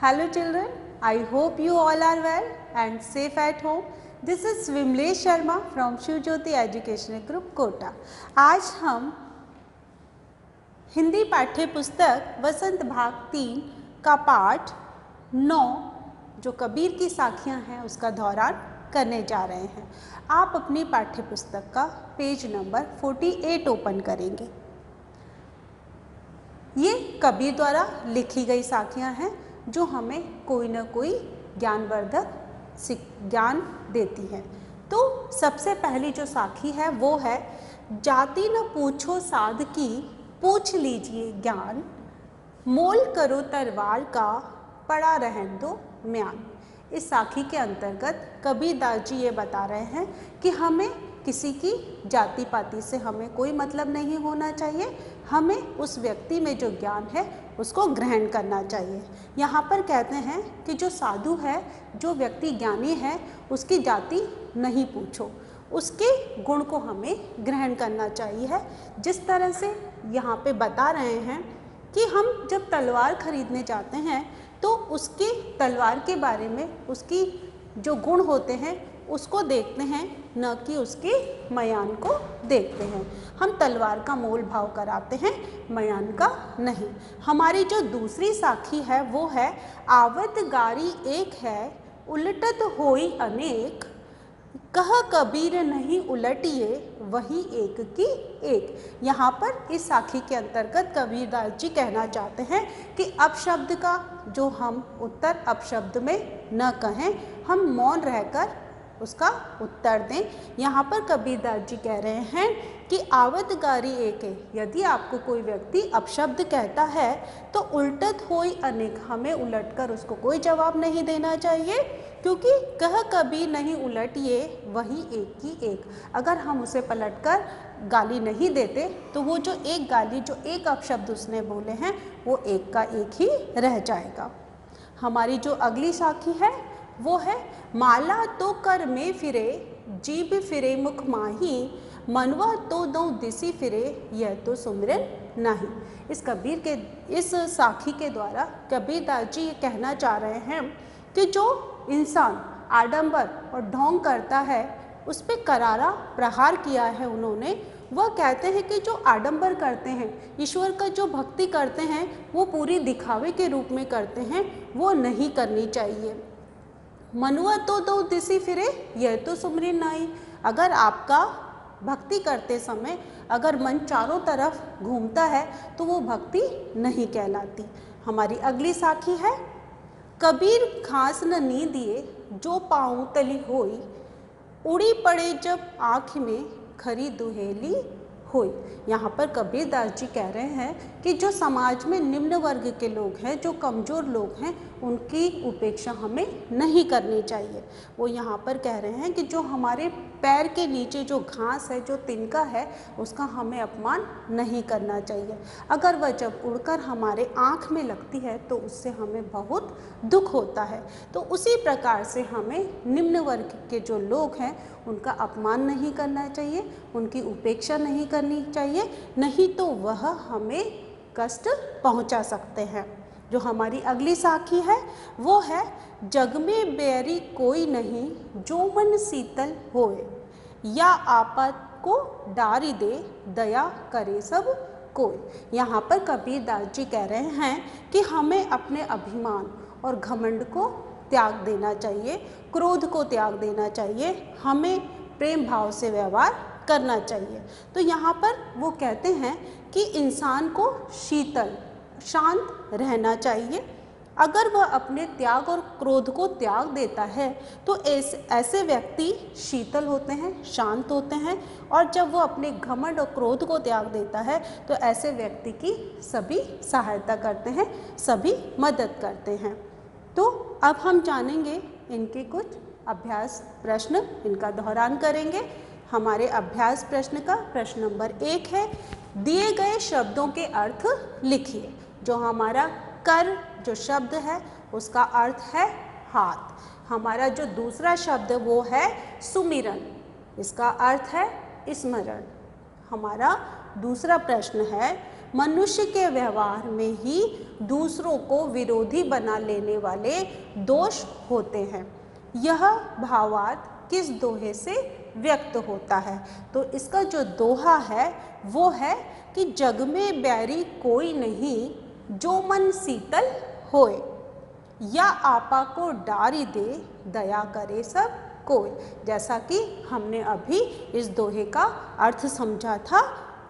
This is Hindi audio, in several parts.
Hello children, I hope you all are well and safe at home. This is Vimlesh Sharma from Shiv Jyoti Educational Group Kota. आज हम हिंदी पाठ्य पुस्तक वसंत भाग 3 का पाठ 9 जो कबीर की साखियाँ हैं उसका दौरान करने जा रहे हैं। आप अपनी पाठ्य पुस्तक का पेज नंबर 48 ओपन करेंगे। ये कबीर द्वारा लिखी गई साखियाँ हैं जो हमें कोई ना कोई ज्ञानवर्धक ज्ञान देती है। तो सबसे पहली जो साखी है वो है, जाति न पूछो साध की पूछ लीजिए ज्ञान, मोल करो तरवार का पड़ा रहन दो म्यान। इस साखी के अंतर्गत कबीरदास जी ये बता रहे हैं कि हमें किसी की जाति पाति से हमें कोई मतलब नहीं होना चाहिए, हमें उस व्यक्ति में जो ज्ञान है उसको ग्रहण करना चाहिए। यहाँ पर कहते हैं कि जो साधु है, जो व्यक्ति ज्ञानी है, उसकी जाति नहीं पूछो, उसके गुण को हमें ग्रहण करना चाहिए। जिस तरह से यहाँ पे बता रहे हैं कि हम जब तलवार खरीदने जाते हैं तो उसके तलवार के बारे में उसकी जो गुण होते हैं उसको देखते हैं, न कि उसके मयान को देखते हैं। हम तलवार का मोल भाव कराते हैं, मयान का नहीं। हमारी जो दूसरी साखी है वो है, आवत गारी एक है उलटत होई अनेक, कह कबीर नहीं उलटिए वही एक की एक। यहाँ पर इस साखी के अंतर्गत कबीरदास जी कहना चाहते हैं कि अपशब्द का जो हम उत्तर अपशब्द में न कहें, हम मौन रहकर उसका उत्तर दें। यहाँ पर कबीरदास जी कह रहे हैं कि आवत गारी एक है, यदि आपको कोई व्यक्ति अपशब्द कहता है तो उल्टत होई अनेक, हमें उलटकर उसको कोई जवाब नहीं देना चाहिए, क्योंकि कह कबीर नहीं उलटिए वही एक की एक। अगर हम उसे पलटकर गाली नहीं देते तो वो जो एक गाली, जो एक अपशब्द उसने बोले हैं, वो एक का एक ही रह जाएगा। हमारी जो अगली साखी है वो है, माला तो कर में फिरे जीभ फिरे मुख माही, मनवा तो दो दिसी फिरे यह तो सुमिरन नाही। इस कबीर के इस साखी के द्वारा कबीरदास जी ये कहना चाह रहे हैं कि जो इंसान आडंबर और ढोंग करता है उस पर करारा प्रहार किया है उन्होंने। वह कहते हैं कि जो आडंबर करते हैं, ईश्वर का जो भक्ति करते हैं, वो पूरी दिखावे के रूप में करते हैं, वो नहीं करनी चाहिए। मनुआ तो दो दिसी फिरे यह तो सुमिरन नाई। अगर आपका भक्ति करते समय अगर मन चारों तरफ घूमता है तो वो भक्ति नहीं कहलाती। हमारी अगली साखी है, कबीर घास न नी दिए जो पाँव तली होई, उड़ी पड़े जब आँख में खरी दुहेली होई। यहाँ पर कबीरदास जी कह रहे हैं कि जो समाज में निम्न वर्ग के लोग हैं, जो कमज़ोर लोग हैं, उनकी उपेक्षा हमें नहीं करनी चाहिए। वो यहाँ पर कह रहे हैं कि जो हमारे पैर के नीचे जो घास है, जो तिनका है, उसका हमें अपमान नहीं करना चाहिए। अगर वह जब उड़कर हमारे आँख में लगती है तो उससे हमें बहुत दुख होता है। तो उसी प्रकार से हमें निम्न वर्ग के जो लोग हैं उनका अपमान नहीं करना चाहिए, उनकी उपेक्षा नहीं करनी चाहिए, नहीं तो वह हमें कष्ट पहुंचा सकते हैं। जो हमारी अगली साखी है वो है, जग में बैरी कोई नहीं जो मन शीतल होए, या आपत को डारी दे दया करे सब कोई। यहाँ पर कबीरदास जी कह रहे हैं कि हमें अपने अभिमान और घमंड को त्याग देना चाहिए, क्रोध को त्याग देना चाहिए, हमें प्रेम भाव से व्यवहार करना चाहिए। तो यहाँ पर वो कहते हैं कि इंसान को शीतल शांत रहना चाहिए। अगर वह अपने त्याग और क्रोध को त्याग देता है तो ऐसे व्यक्ति शीतल होते हैं, शांत होते हैं, और जब वो अपने घमंड और क्रोध को त्याग देता है तो ऐसे व्यक्ति की सभी सहायता करते हैं, सभी मदद करते हैं। तो अब हम जानेंगे इनके कुछ अभ्यास प्रश्न, इनका दोहरान करेंगे। हमारे अभ्यास प्रश्न का प्रश्न नंबर 1 है, दिए गए शब्दों के अर्थ लिखिए। जो हमारा कर जो शब्द है उसका अर्थ है हाथ। हमारा जो दूसरा शब्द वो है सुमिरन, इसका अर्थ है स्मरण। हमारा दूसरा प्रश्न है, मनुष्य के व्यवहार में ही दूसरों को विरोधी बना लेने वाले दोष होते हैं। यह भावार्थ किस दोहे से व्यक्त होता है? तो इसका जो दोहा है वो है कि जग में बैरी कोई नहीं, जो मन शीतल होए, या आपा को डारी दे, दया करे सब कोई। जैसा कि हमने अभी इस दोहे का अर्थ समझा था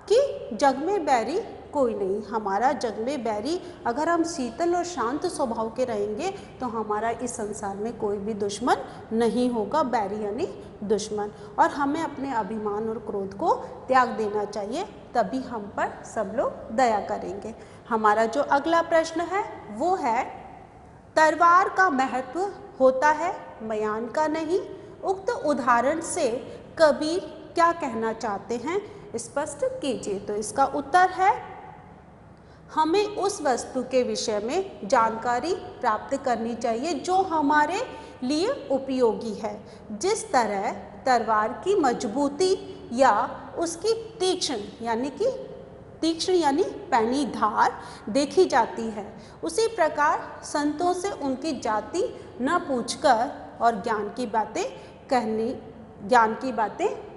कि जग में बैरी कोई नहीं, हमारा जग में बैरी, अगर हम शीतल और शांत स्वभाव के रहेंगे तो हमारा इस संसार में कोई भी दुश्मन नहीं होगा, बैरी यानी दुश्मन। और हमें अपने अभिमान और क्रोध को त्याग देना चाहिए, तभी हम पर सब लोग दया करेंगे। हमारा जो अगला प्रश्न है वो है, तलवार का महत्व होता है, म्यान का नहीं। उक्त उदाहरण से कबीर क्या कहना चाहते हैं, स्पष्ट कीजिए। तो इसका उत्तर है, हमें उस वस्तु के विषय में जानकारी प्राप्त करनी चाहिए जो हमारे लिए उपयोगी है। जिस तरह तलवार की मजबूती या उसकी तीक्ष्ण यानी पैनी धार देखी जाती है, उसी प्रकार संतों से उनकी जाति न पूछकर और ज्ञान की बातें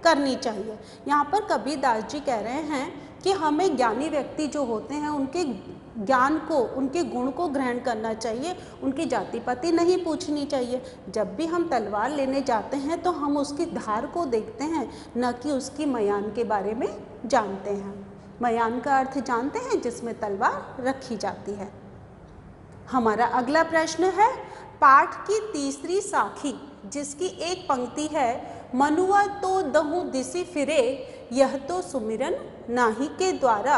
करनी चाहिए। यहाँ पर कबीरदास जी कह रहे हैं कि हमें ज्ञानी व्यक्ति जो होते हैं उनके ज्ञान को, उनके गुण को ग्रहण करना चाहिए, उनकी जाति पाति नहीं पूछनी चाहिए। जब भी हम तलवार लेने जाते हैं तो हम उसकी धार को देखते हैं, न कि उसकी म्यान के बारे में जानते हैं। म्यान का अर्थ जानते हैं, जिसमें तलवार रखी जाती है। हमारा अगला प्रश्न है, पाठ की तीसरी साखी जिसकी एक पंक्ति है, मनुआ तो दहु दिसी फिरे, यह तो सुमिरन नाही के द्वारा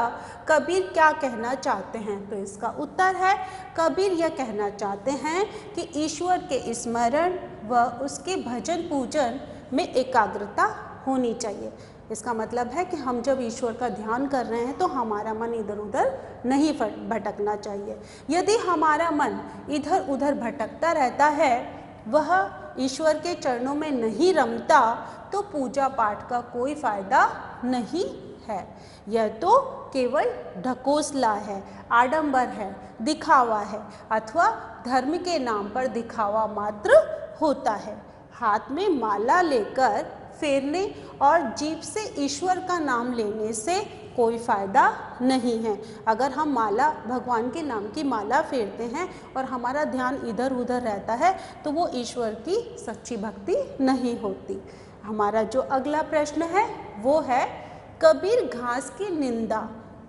कबीर क्या कहना चाहते हैं? तो इसका उत्तर है, कबीर यह कहना चाहते हैं कि ईश्वर के स्मरण व उसके भजन पूजन में एकाग्रता होनी चाहिए। इसका मतलब है कि हम जब ईश्वर का ध्यान कर रहे हैं तो हमारा मन इधर उधर नहीं भटकना चाहिए। यदि हमारा मन इधर उधर भटकता रहता है, वह ईश्वर के चरणों में नहीं रमता, तो पूजा पाठ का कोई फायदा नहीं है। यह तो केवल ढकोसला है, आडंबर है, दिखावा है, अथवा धर्म के नाम पर दिखावा मात्र होता है। हाथ में माला लेकर फेरने और जीभ से ईश्वर का नाम लेने से कोई फायदा नहीं है। अगर हम माला, भगवान के नाम की माला फेरते हैं और हमारा ध्यान इधर उधर रहता है तो वो ईश्वर की सच्ची भक्ति नहीं होती। हमारा जो अगला प्रश्न है वो है, कबीर घास की निंदा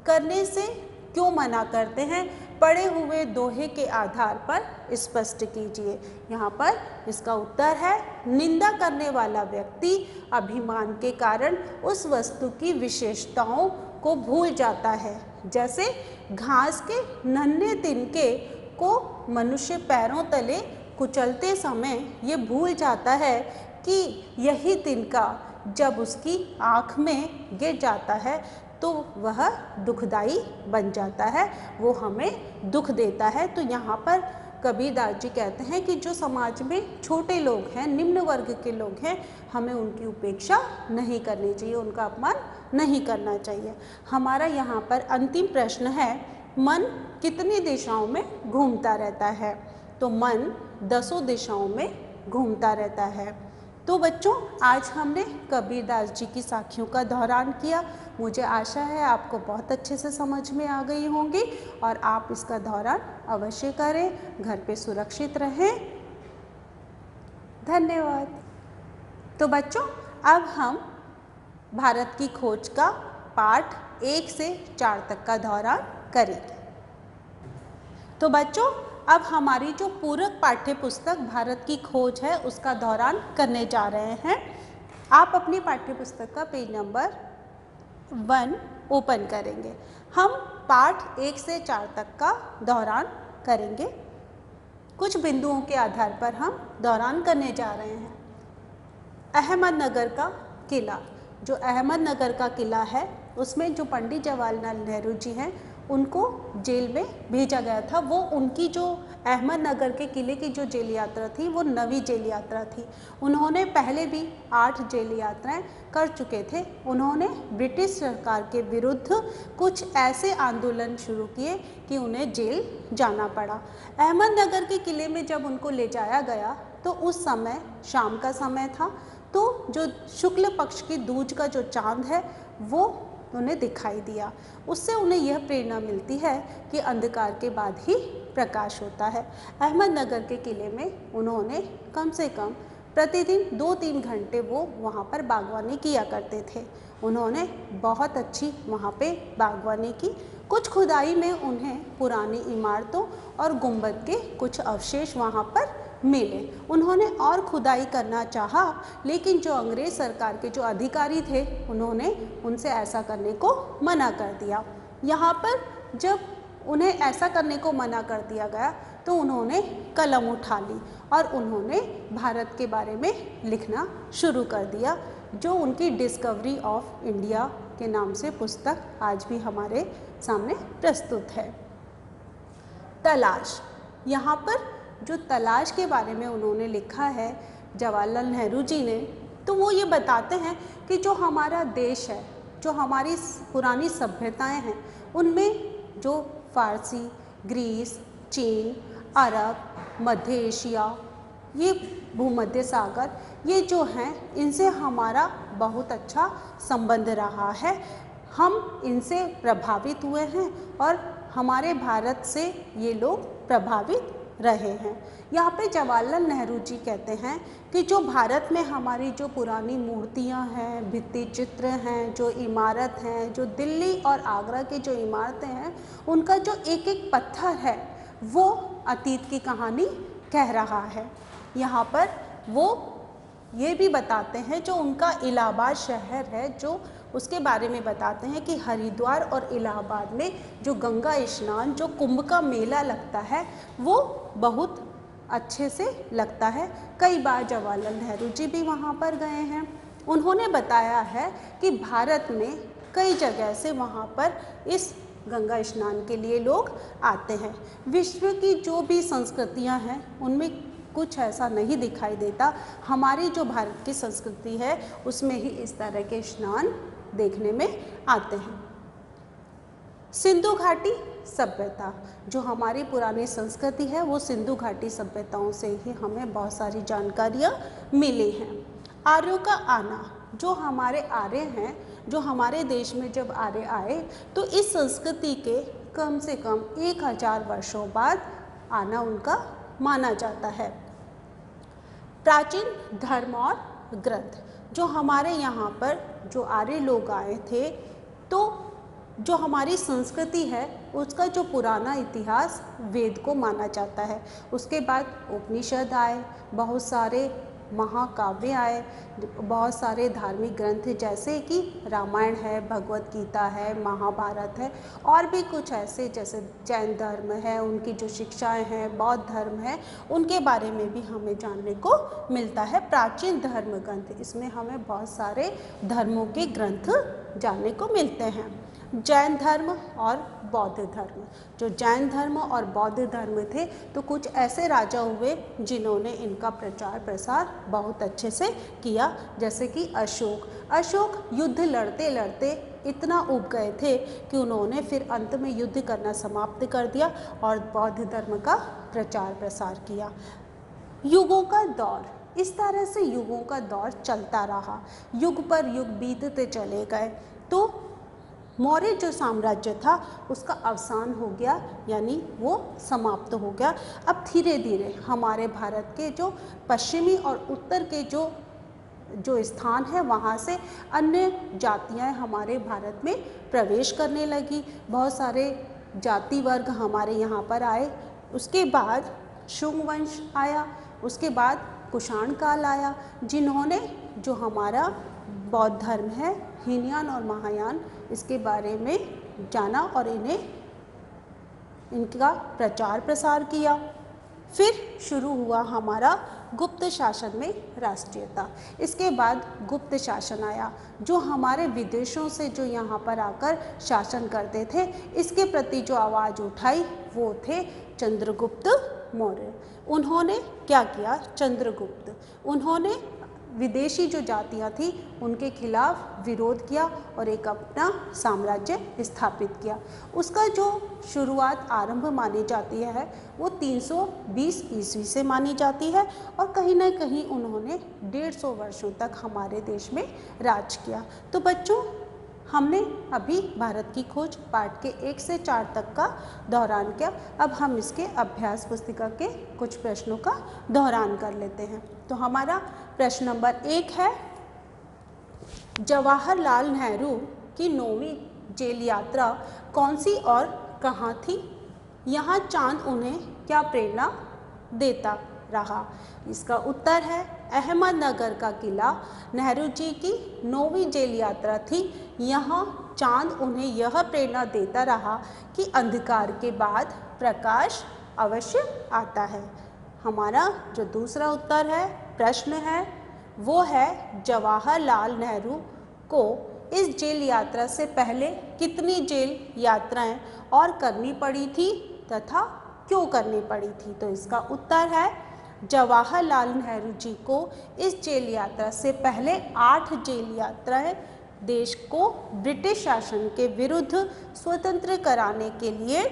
करने से क्यों मना करते हैं? पढ़े हुए दोहे के आधार पर स्पष्ट कीजिए। यहाँ पर इसका उत्तर है, निंदा करने वाला व्यक्ति अभिमान के कारण उस वस्तु की विशेषताओं को भूल जाता है। जैसे घास के नन्हे तिनके को मनुष्य पैरों तले कुचलते समय ये भूल जाता है कि यही तिनका जब उसकी आँख में गिर जाता है तो वह दुखदाई बन जाता है, वो हमें दुख देता है। तो यहाँ पर कबीरदास जी कहते हैं कि जो समाज में छोटे लोग हैं, निम्न वर्ग के लोग हैं, हमें उनकी उपेक्षा नहीं करनी चाहिए, उनका अपमान नहीं करना चाहिए। हमारा यहाँ पर अंतिम प्रश्न है, मन कितनी दिशाओं में घूमता रहता है? तो मन 10 दिशाओं में घूमता रहता है। तो बच्चों, आज हमने कबीरदास जी की साखियों का दोहरान किया। मुझे आशा है आपको बहुत अच्छे से समझ में आ गई होंगी और आप इसका दोहरान अवश्य करें। घर पे सुरक्षित रहें। धन्यवाद। तो बच्चों, अब हम भारत की खोज का पाठ 1 से 4 तक का दोहरान करेंगे। तो बच्चों, अब हमारी जो पूरक पाठ्य पुस्तक भारत की खोज है उसका दोहरान करने जा रहे हैं। आप अपनी पाठ्य पुस्तक का पेज नंबर 1 ओपन करेंगे। हम पाठ 1 से 4 तक का दोहरान करेंगे। कुछ बिंदुओं के आधार पर हम दोहरान करने जा रहे हैं। अहमदनगर का किला, जो अहमदनगर का किला है उसमें जो पंडित जवाहरलाल नेहरू जी हैं उनको जेल में भेजा गया था। वो उनकी जो अहमदनगर के किले की जो जेल यात्रा थी वो नवी जेल यात्रा थी। उन्होंने पहले भी 8 जेल यात्राएं कर चुके थे। उन्होंने ब्रिटिश सरकार के विरुद्ध कुछ ऐसे आंदोलन शुरू किए कि उन्हें जेल जाना पड़ा। अहमदनगर के किले में जब उनको ले जाया गया तो उस समय शाम का समय था, तो जो शुक्ल पक्ष की दूज का जो चांद है वो उन्हें दिखाई दिया। उससे उन्हें यह प्रेरणा मिलती है कि अंधकार के बाद ही प्रकाश होता है। अहमदनगर के किले में उन्होंने कम से कम प्रतिदिन 2-3 घंटे वो वहाँ पर बागवानी किया करते थे। उन्होंने बहुत अच्छी वहाँ पे बागवानी की। कुछ खुदाई में उन्हें पुरानी इमारतों और गुंबद के कुछ अवशेष वहाँ पर मिले। उन्होंने और खुदाई करना चाहा, लेकिन जो अंग्रेज सरकार के जो अधिकारी थे उन्होंने उनसे ऐसा करने को मना कर दिया। यहाँ पर जब उन्हें ऐसा करने को मना कर दिया गया तो उन्होंने कलम उठा ली और उन्होंने भारत के बारे में लिखना शुरू कर दिया, जो उनकी डिस्कवरी ऑफ इंडिया के नाम से पुस्तक आज भी हमारे सामने प्रस्तुत है। तलाश, यहाँ पर जो तलाश के बारे में उन्होंने लिखा है जवाहरलाल नेहरू जी ने, तो वो ये बताते हैं कि जो हमारा देश है, जो हमारी पुरानी सभ्यताएं हैं, उनमें जो फारसी, ग्रीस, चीन, अरब, मध्य एशिया, ये भूमध्य सागर, ये जो हैं इनसे हमारा बहुत अच्छा संबंध रहा है। हम इनसे प्रभावित हुए हैं और हमारे भारत से ये लोग प्रभावित रहे हैं। यहाँ पे जवाहरलाल नेहरू जी कहते हैं कि जो भारत में हमारी जो पुरानी मूर्तियाँ हैं, भित्ति चित्र हैं, जो इमारत हैं, जो दिल्ली और आगरा की जो इमारतें हैं, उनका जो एक एक पत्थर है वो अतीत की कहानी कह रहा है। यहाँ पर वो ये भी बताते हैं जो उनका इलाहाबाद शहर है, जो उसके बारे में बताते हैं कि हरिद्वार और इलाहाबाद में जो गंगा स्नान, जो कुंभ का मेला लगता है, वो बहुत अच्छे से लगता है। कई बार जवाहरलाल नेहरू जी भी वहाँ पर गए हैं। उन्होंने बताया है कि भारत में कई जगह से वहाँ पर इस गंगा स्नान के लिए लोग आते हैं। विश्व की जो भी संस्कृतियाँ हैं उनमें कुछ ऐसा नहीं दिखाई देता। हमारी जो भारत की संस्कृति है उसमें ही इस तरह के स्नान देखने में आते हैं। सिंधु घाटी सभ्यता, जो हमारी पुरानी संस्कृति है वो सिंधु घाटी सभ्यताओं से ही हमें बहुत सारी जानकारियाँ मिली हैं। आर्यों का आना, जो हमारे आर्य हैं, जो हमारे देश में जब आर्य आए तो इस संस्कृति के कम से कम 1000 वर्षों बाद आना उनका माना जाता है। प्राचीन धर्म और ग्रंथ, जो हमारे यहाँ पर जो आर्य लोग आए थे, तो जो हमारी संस्कृति है उसका जो पुराना इतिहास वेद को माना जाता है। उसके बाद उपनिषद आए, बहुत सारे महाकाव्य आए, बहुत सारे धार्मिक ग्रंथ जैसे कि रामायण है, भगवत गीता है, महाभारत है, और भी कुछ ऐसे जैसे जैन धर्म है, उनकी जो शिक्षाएं हैं, बौद्ध धर्म है, उनके बारे में भी हमें जानने को मिलता है। प्राचीन धर्म ग्रंथ, इसमें हमें बहुत सारे धर्मों के ग्रंथ जानने को मिलते हैं। जैन धर्म और बौद्ध धर्म, जो जैन धर्म और बौद्ध धर्म थे तो कुछ ऐसे राजा हुए जिन्होंने इनका प्रचार प्रसार बहुत अच्छे से किया, जैसे कि अशोक युद्ध लड़ते लड़ते इतना ऊब गए थे कि उन्होंने फिर अंत में युद्ध करना समाप्त कर दिया और बौद्ध धर्म का प्रचार प्रसार किया। युगों का दौर, इस तरह से युगों का दौर चलता रहा, युग पर युग बीतते चले गए, तो मौर्य जो साम्राज्य था उसका अवसान हो गया, यानी वो समाप्त हो गया। अब धीरे धीरे हमारे भारत के जो पश्चिमी और उत्तर के जो स्थान है वहाँ से अन्य जातियाँ हमारे भारत में प्रवेश करने लगी। बहुत सारे जाति वर्ग हमारे यहाँ पर आए। उसके बाद शुंग वंश आया, उसके बाद कुषाण काल आया, जिन्होंने जो हमारा बौद्ध धर्म है, हीनयान और महायान, इसके बारे में जाना और इनका प्रचार प्रसार किया। फिर शुरू हुआ हमारा गुप्त शासन में राष्ट्रीयता। इसके बाद गुप्त शासन आया, जो हमारे विदेशों से जो यहाँ पर आकर शासन करते थे, इसके प्रति जो आवाज़ उठाई वो थे चंद्रगुप्त मौर्य। उन्होंने क्या किया? चंद्रगुप्त, उन्होंने विदेशी जो जातियाँ थी उनके खिलाफ विरोध किया और एक अपना साम्राज्य स्थापित किया। उसका जो शुरुआत आरंभ मानी जाती है वो 320 ईस्वी से मानी जाती है और कहीं ना कहीं उन्होंने 150 वर्षों तक हमारे देश में राज किया। तो बच्चों, हमने अभी भारत की खोज पाठ के 1 से 4 तक का दोहरान किया। अब हम इसके अभ्यास पुस्तिका के कुछ प्रश्नों का दोहरान कर लेते हैं। तो हमारा प्रश्न नंबर 1 है, जवाहरलाल नेहरू की 9वीं जेल यात्रा कौन सी और कहाँ थी? यहाँ चांद उन्हें क्या प्रेरणा देता रहा? इसका उत्तर है अहमदनगर का किला नेहरू जी की 9वीं जेल यात्रा थी। यहाँ चांद उन्हें यह प्रेरणा देता रहा कि अंधकार के बाद प्रकाश अवश्य आता है। हमारा जो दूसरा उत्तर है, प्रश्न है, वो है जवाहरलाल नेहरू को इस जेल यात्रा से पहले कितनी जेल यात्राएं और करनी पड़ी थी तथा क्यों करनी पड़ी थी? तो इसका उत्तर है जवाहरलाल नेहरू जी को इस जेल यात्रा से पहले 8 जेल यात्राएं देश को ब्रिटिश शासन के विरुद्ध स्वतंत्र कराने के लिए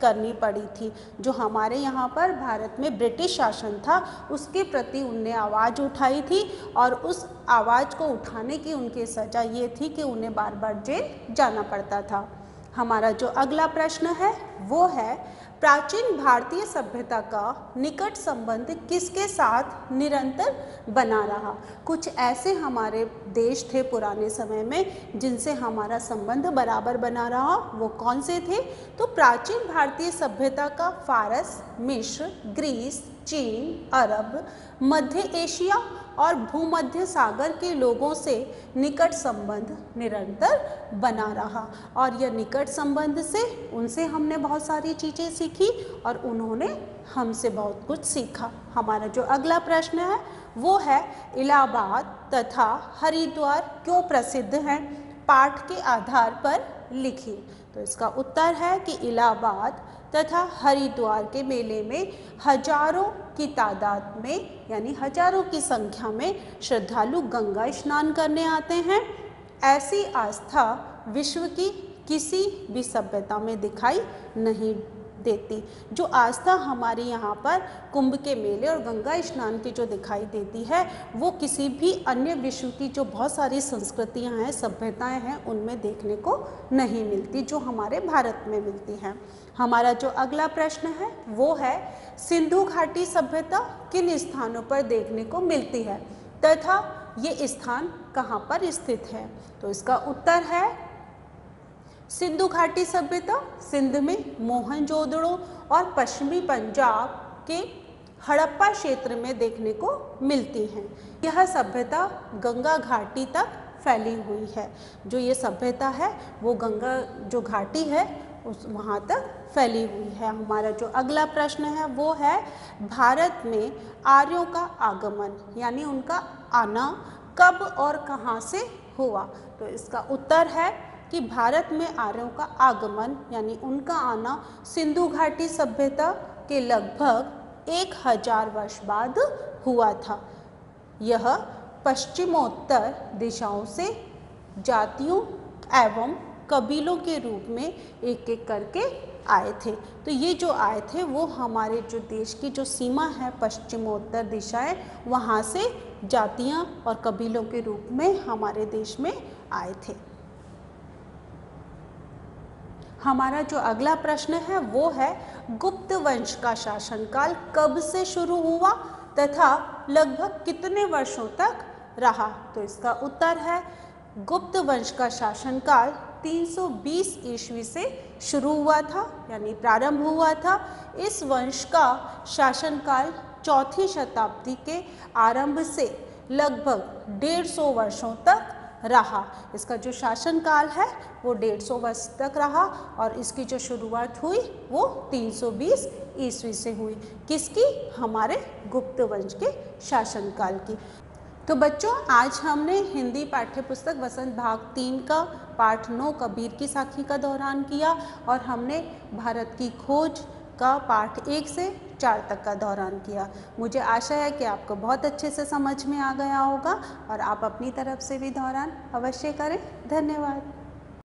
करनी पड़ी थी। जो हमारे यहाँ पर भारत में ब्रिटिश शासन था उसके प्रति उनने आवाज़ उठाई थी और उस आवाज़ को उठाने की उनकी सज़ा ये थी कि उन्हें बार बार जेल जाना पड़ता था। हमारा जो अगला प्रश्न है वो है, प्राचीन भारतीय सभ्यता का निकट संबंध किसके साथ निरंतर बना रहा? कुछ ऐसे हमारे देश थे पुराने समय में जिनसे हमारा संबंध बराबर बना रहा, वो कौन से थे? तो प्राचीन भारतीय सभ्यता का फारस, मिस्र, ग्रीस, चीन, अरब, मध्य एशिया और भूमध्य सागर के लोगों से निकट संबंध निरंतर बना रहा और यह निकट संबंध से उनसे हमने बहुत सारी चीज़ें सीखी और उन्होंने हमसे बहुत कुछ सीखा। हमारा जो अगला प्रश्न है वो है, इलाहाबाद तथा हरिद्वार क्यों प्रसिद्ध हैं? पाठ के आधार पर लिखिए। तो इसका उत्तर है कि इलाहाबाद तथा हरिद्वार के मेले में हजारों की तादाद में यानी हजारों की संख्या में श्रद्धालु गंगा स्नान करने आते हैं। ऐसी आस्था विश्व की किसी भी सभ्यता में दिखाई नहीं देती। जो आस्था हमारे यहाँ पर कुंभ के मेले और गंगा स्नान की जो दिखाई देती है वो किसी भी अन्य विश्व की जो बहुत सारी संस्कृतियाँ हैं, सभ्यताएं हैं, उनमें देखने को नहीं मिलती, जो हमारे भारत में मिलती हैं। हमारा जो अगला प्रश्न है वो है, सिंधु घाटी सभ्यता किन स्थानों पर देखने को मिलती है तथा ये स्थान कहाँ पर स्थित है? तो इसका उत्तर है सिंधु घाटी सभ्यता सिंध में मोहनजोदड़ो और पश्चिमी पंजाब के हड़प्पा क्षेत्र में देखने को मिलती हैं। यह सभ्यता गंगा घाटी तक फैली हुई है। जो ये सभ्यता है वो गंगा जो घाटी है उस वहाँ तक फैली हुई है। हमारा जो अगला प्रश्न है वो है, भारत में आर्यों का आगमन यानी उनका आना कब और कहाँ से हुआ? तो इसका उत्तर है कि भारत में आर्यों का आगमन यानी उनका आना सिंधु घाटी सभ्यता के लगभग 1000 वर्ष बाद हुआ था। यह पश्चिमोत्तर दिशाओं से जातियों एवं कबीलों के रूप में एक एक करके आए थे। तो ये जो आए थे वो हमारे जो देश की जो सीमा है पश्चिमोत्तर दिशाएं, वहाँ से जातियाँ और कबीलों के रूप में हमारे देश में आए थे। हमारा जो अगला प्रश्न है वो है, गुप्त वंश का शासनकाल कब से शुरू हुआ तथा लगभग कितने वर्षों तक रहा? तो इसका उत्तर है, गुप्त वंश का शासनकाल 320 ईस्वी से शुरू हुआ था यानी प्रारंभ हुआ था। इस वंश का शासनकाल 4वीं शताब्दी के आरंभ से लगभग 150 वर्षों तक रहा। इसका जो शासनकाल है वो 150 वर्ष तक रहा और इसकी जो शुरुआत हुई वो 320 ईस्वी से हुई। किसकी? हमारे गुप्त वंश के शासनकाल की। तो बच्चों, आज हमने हिंदी पाठ्य पुस्तक वसंत भाग 3 का पाठ 9 कबीर की साखी का दौरान किया और हमने भारत की खोज का पाठ 1 से 4 तक का दौरान किया। मुझे आशा है कि आपको बहुत अच्छे से समझ में आ गया होगा और आप अपनी तरफ से भी दौरान अवश्य करें। धन्यवाद।